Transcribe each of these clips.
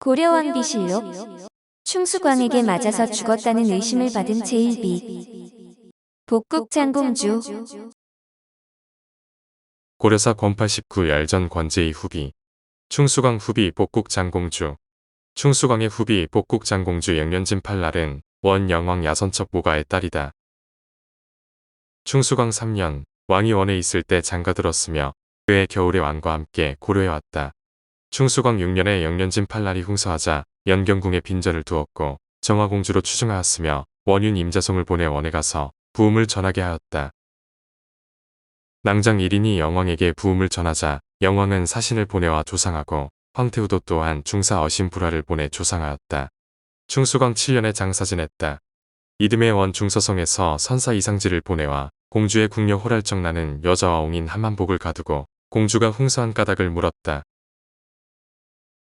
고려왕비실록 충수광에게 맞아서 죽었다는 의심을 받은 제1비 복국장공주. 고려사 권파 19 열전 권제의 후비 충수광 후비 복국장공주. 충수광의 후비 복국장공주 영년진 팔날은 원영왕 야선첩 모가의 딸이다. 충수광 3년 왕이 원에 있을 때 장가들었으며 그해 겨울에 왕과 함께 고려에 왔다. 충수광 6년에 영년진 팔날이 흥서하자 연경궁에 빈전을 두었고 정화공주로 추증하였으며 원윤 임자송을 보내 원에 가서 부음을 전하게 하였다. 낭장 1인이 영왕에게 부음을 전하자 영왕은 사신을 보내와 조상하고 황태우도 또한 중사 어신 불화를 보내 조상하였다. 충수광 7년에 장사 지냈다. 이듬해 원 중서성에서 선사 이상지를 보내와 공주의 궁녀 호랄정 나는 여자와 옹인 한만복을 가두고 공주가 흥서한 까닭을 물었다.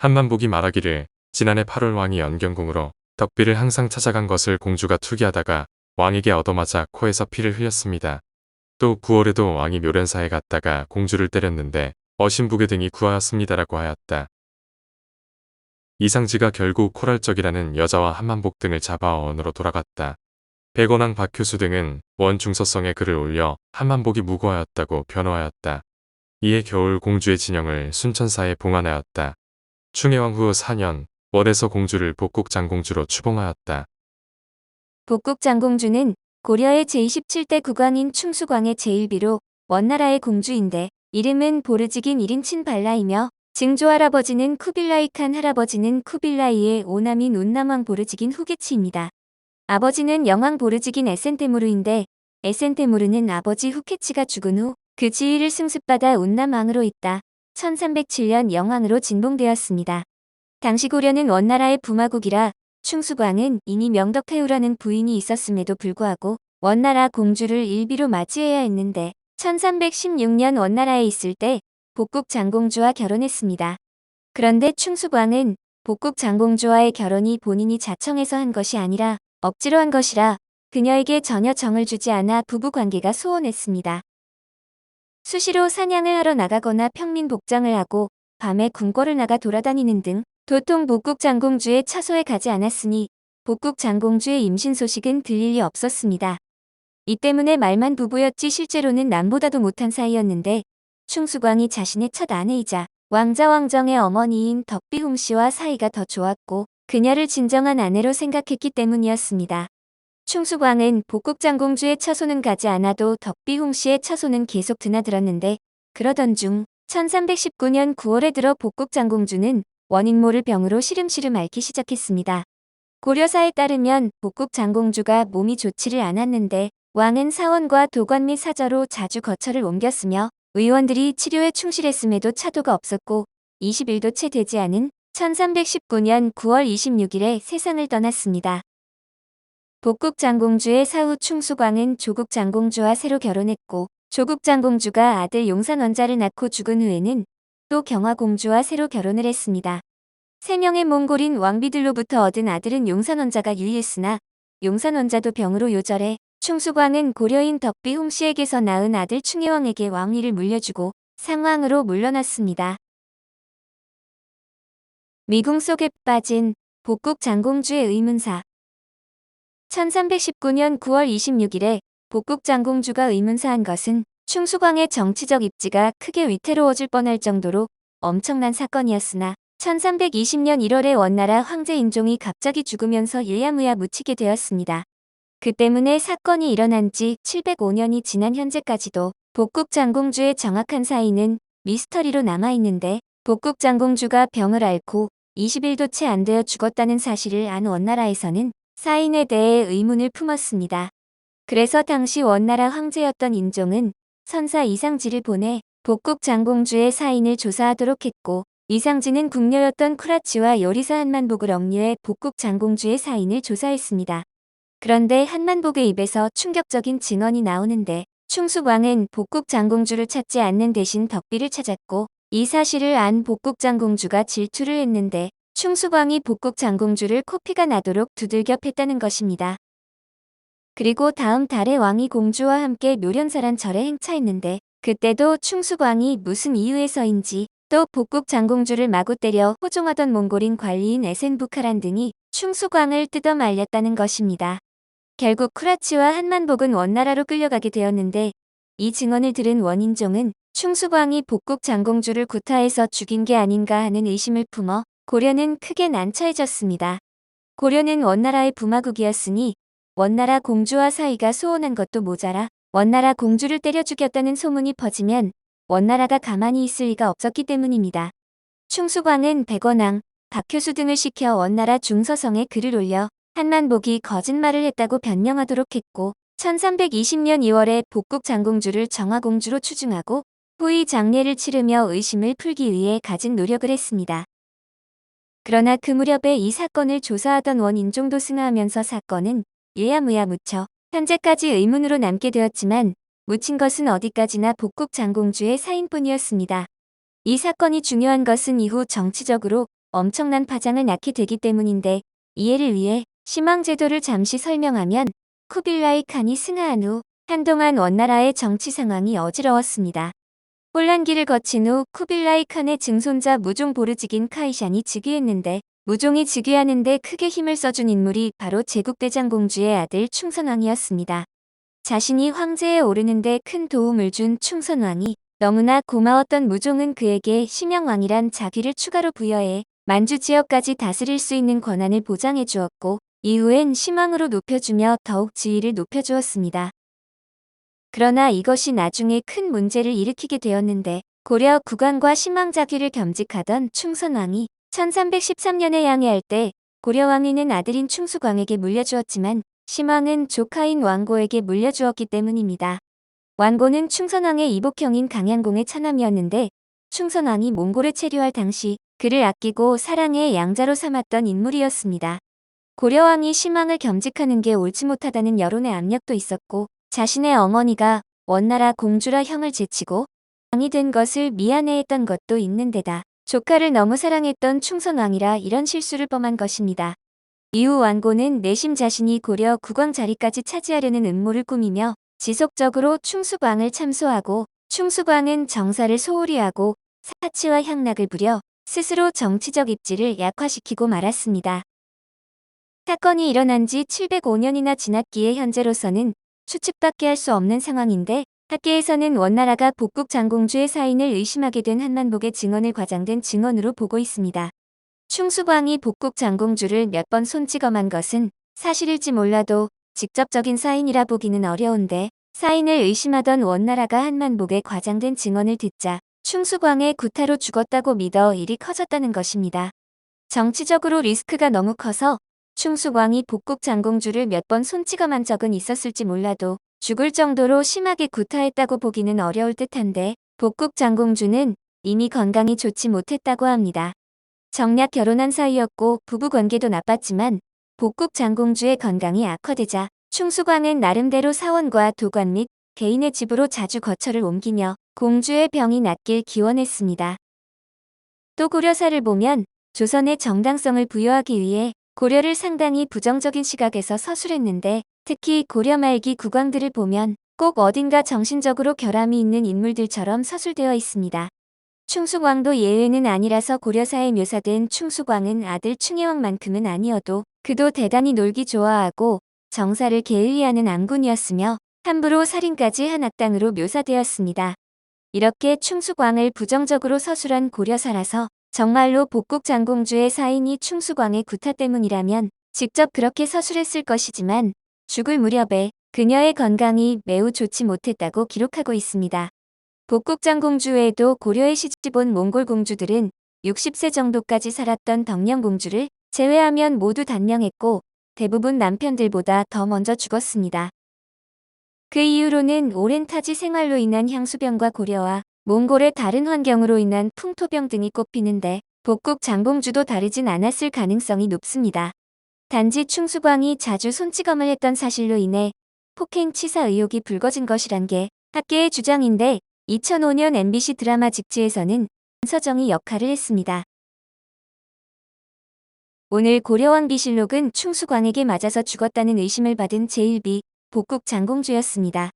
한만복이 말하기를 지난해 8월 왕이 연경궁으로 덕비를 항상 찾아간 것을 공주가 투기하다가 왕에게 얻어맞아 코에서 피를 흘렸습니다. 또 9월에도 왕이 묘련사에 갔다가 공주를 때렸는데 어신부계 등이 구하였습니다라고 하였다. 이상지가 결국 코랄적이라는 여자와 한만복 등을 잡아 원으로 돌아갔다. 백원왕 박효수 등은 원 중서성에 글을 올려 한만복이 무고하였다고 변호하였다. 이에 겨울 공주의 진영을 순천사에 봉안하였다. 충해왕 후 4년 원에서 공주를 복국장공주로 추봉하였다. 복국장공주는 고려의 제27대 국왕인 충수광의 제1비로 원나라의 공주인데 이름은 보르지긴 1인 친발라이며 증조할아버지는 쿠빌라이 칸, 할아버지는 쿠빌라이의 오남인 운남왕 보르지긴 후게치입니다. 아버지는 영왕 보르지긴 에센테무르인데 에센테무르는 아버지 후케치가 죽은 후 그 지위를 승습받아 운남왕으로 있다 1307년 영왕으로 진봉되었습니다. 당시 고려는 원나라의 부마국이라 충수광은 이니 명덕태우라는 부인이 있었음에도 불구하고 원나라 공주를 일비로 맞이해야 했는데 1316년 원나라에 있을 때 복국장공주와 결혼했습니다. 그런데 충수광은 복국장공주와의 결혼이 본인이 자청해서 한 것이 아니라 억지로 한 것이라 그녀에게 전혀 정을 주지 않아 부부관계가 소원했습니다. 수시로 사냥을 하러 나가거나 평민 복장을 하고 밤에 궁궐을 나가 돌아다니는 등 도통 복국장공주의 처소에 가지 않았으니 복국장공주의 임신 소식은 들릴 리 없었습니다. 이 때문에 말만 부부였지 실제로는 남보다도 못한 사이였는데 충수광이 자신의 첫 아내이자 왕자왕정의 어머니인 덕비홍씨와 사이가 더 좋았고 그녀를 진정한 아내로 생각했기 때문이었습니다. 충수광은 복국장공주의 처소는 가지 않아도 덕비홍씨의 처소는 계속 드나들었는데 그러던 중 1319년 9월에 들어 복국장공주는 원인모를 병으로 시름시름 앓기 시작했습니다. 고려사에 따르면 복국장공주가 몸이 좋지를 않았는데 왕은 사원과 도관 및 사저로 자주 거처를 옮겼으며 의원들이 치료에 충실했음에도 차도가 없었고 21도 채 되지 않은 1319년 9월 26일에 세상을 떠났습니다. 복국장공주의 사후 충수광은 조국장공주와 새로 결혼했고 조국장공주가 아들 용산원자를 낳고 죽은 후에는 또 경화공주와 새로 결혼을 했습니다. 3명의 몽골인 왕비들로부터 얻은 아들은 용산원자가 유일했으나 용산원자도 병으로 요절해 충수광은 고려인 덕비홍씨에게서 낳은 아들 충혜왕에게 왕위를 물려주고 상왕으로 물러났습니다. 미궁 속에 빠진 복국장공주의 의문사. 1319년 9월 26일에 복국장공주가 의문사한 것은 충수광의 정치적 입지가 크게 위태로워질 뻔할 정도로 엄청난 사건이었으나 1320년 1월에 원나라 황제 인종이 갑자기 죽으면서 일야무야 묻히게 되었습니다. 그 때문에 사건이 일어난 지 705년이 지난 현재까지도 복국장공주의 정확한 사인은 미스터리로 남아있는데 복국장공주가 병을 앓고 21도 채 안 되어 죽었다는 사실을 안 원나라에서는 사인에 대해 의문을 품었습니다. 그래서 당시 원나라 황제였던 인종은 선사 이상지를 보내 복국장공주의 사인을 조사하도록 했고 이상지는 궁녀였던 쿠라치와 요리사 한만복을 억류해 복국장공주의 사인을 조사했습니다. 그런데 한만복의 입에서 충격적인 증언이 나오는데 충수광은 복국장공주를 찾지 않는 대신 덕비를 찾았고 이 사실을 안 복국장공주가 질투를 했는데 충수광이 복국장공주를 코피가 나도록 두들겨 팼다는 것입니다. 그리고 다음 달에 왕이 공주와 함께 묘련사란 절에 행차했는데 그때도 충수광이 무슨 이유에서인지 또 복국 장공주를 마구 때려 호종하던 몽골인 관리인 에센부카란 등이 충수광을 뜯어 말렸다는 것입니다. 결국 쿠라치와 한만복은 원나라로 끌려가게 되었는데 이 증언을 들은 원인종은 충수광이 복국 장공주를 구타해서 죽인 게 아닌가 하는 의심을 품어 고려는 크게 난처해졌습니다. 고려는 원나라의 부마국이었으니 원나라 공주와 사이가 소원한 것도 모자라 원나라 공주를 때려 죽였다는 소문이 퍼지면 원나라가 가만히 있을 리가 없었기 때문입니다. 충수광은 백원왕, 박효수 등을 시켜 원나라 중서성에 글을 올려 한만복이 거짓말을 했다고 변명하도록 했고 1320년 2월에 복국 장공주를 정화공주로 추증하고 후이 장례를 치르며 의심을 풀기 위해 갖은 노력을 했습니다. 그러나 그 무렵에 이 사건을 조사하던 원인종도 승하하면서 사건은 유야무야 묻혀 현재까지 의문으로 남게 되었지만 묻힌 것은 어디까지나 복국 장공주의 사인뿐이었습니다. 이 사건이 중요한 것은 이후 정치적으로 엄청난 파장을 낳게 되기 때문인데 이해를 위해 시망제도를 잠시 설명하면 쿠빌라이 칸이 승하한 후 한동안 원나라의 정치 상황이 어지러웠습니다. 혼란기를 거친 후 쿠빌라이 칸의 증손자 무종 보르지긴 카이샨이 즉위했는데 무종이 즉위하는데 크게 힘을 써준 인물이 바로 제국대장공주의 아들 충선왕이었습니다. 자신이 황제에 오르는데 큰 도움을 준 충선왕이 너무나 고마웠던 무종은 그에게 심영왕이란 자귀를 추가로 부여해 만주 지역까지 다스릴 수 있는 권한을 보장해 주었고 이후엔 심왕으로 높여주며 더욱 지위를 높여주었습니다. 그러나 이것이 나중에 큰 문제를 일으키게 되었는데 고려 국왕과 심왕 자귀를 겸직하던 충선왕이 1313년에 양해할 때 고려 왕위는 아들인 충수광에게 물려주었지만 심왕은 조카인 왕고에게 물려주었기 때문입니다. 왕고는 충선왕의 이복형인 강양공의 차남이었는데 충선왕이 몽골에 체류할 당시 그를 아끼고 사랑의 양자로 삼았던 인물이었습니다. 고려왕이 심왕을 겸직하는 게 옳지 못하다는 여론의 압력도 있었고 자신의 어머니가 원나라 공주라 형을 제치고 왕이 된 것을 미안해했던 것도 있는 데다 조카를 너무 사랑했던 충선왕이라 이런 실수를 범한 것입니다. 이후 왕고는 내심 자신이 고려 국왕 자리까지 차지하려는 음모를 꾸미며 지속적으로 충수광을 참소하고 충수광은 정사를 소홀히 하고 사치와 향락을 부려 스스로 정치적 입지를 약화시키고 말았습니다. 사건이 일어난 지 705년이나 지났기에 현재로서는 추측밖에 할 수 없는 상황인데 학계에서는 원나라가 복국 장공주의 사인을 의심하게 된 한만복의 증언을 과장된 증언으로 보고 있습니다. 충수광이 복국 장공주를 몇 번 손찌검한 것은 사실일지 몰라도 직접적인 사인이라 보기는 어려운데 사인을 의심하던 원나라가 한만복의 과장된 증언을 듣자 충수광의 구타로 죽었다고 믿어 일이 커졌다는 것입니다. 정치적으로 리스크가 너무 커서 충수광이 복국 장공주를 몇 번 손찌검한 적은 있었을지 몰라도 죽을 정도로 심하게 구타했다고 보기는 어려울 듯한데 복국 장공주는 이미 건강이 좋지 못했다고 합니다. 정략 결혼한 사이였고 부부 관계도 나빴지만 복국 장공주의 건강이 악화되자 충수광은 나름대로 사원과 도관 및 개인의 집으로 자주 거처를 옮기며 공주의 병이 낫길 기원했습니다. 또 고려사를 보면 조선의 정당성을 부여하기 위해 고려를 상당히 부정적인 시각에서 서술했는데 특히 고려 말기 국왕들을 보면 꼭 어딘가 정신적으로 결함이 있는 인물들처럼 서술되어 있습니다. 충수광도 예외는 아니라서 고려사에 묘사된 충수광은 아들 충혜왕만큼은 아니어도 그도 대단히 놀기 좋아하고 정사를 게을리하는 앙군이었으며 함부로 살인까지 한 악당으로 묘사되었습니다. 이렇게 충수광을 부정적으로 서술한 고려사라서 정말로 복국 장공주의 사인이 충수광의 구타 때문이라면 직접 그렇게 서술했을 것이지만 죽을 무렵에 그녀의 건강이 매우 좋지 못했다고 기록하고 있습니다. 복국 장공주 외에도 고려에 시집온 몽골 공주들은 60세 정도까지 살았던 덕령공주를 제외하면 모두 단명했고 대부분 남편들보다 더 먼저 죽었습니다. 그 이후로는 오랜 타지 생활로 인한 향수병과 고려와 몽골의 다른 환경으로 인한 풍토병 등이 꼽히는데 복국 장공주도 다르진 않았을 가능성이 높습니다. 단지 충수광이 자주 손찌검을 했던 사실로 인해 폭행 치사 의혹이 불거진 것이란 게 학계의 주장인데 2005년 MBC 드라마 직지에서는 서정이 역할을 했습니다. 오늘 고려왕 비실록은 충수광에게 맞아서 죽었다는 의심을 받은 제1비 복국 장공주였습니다.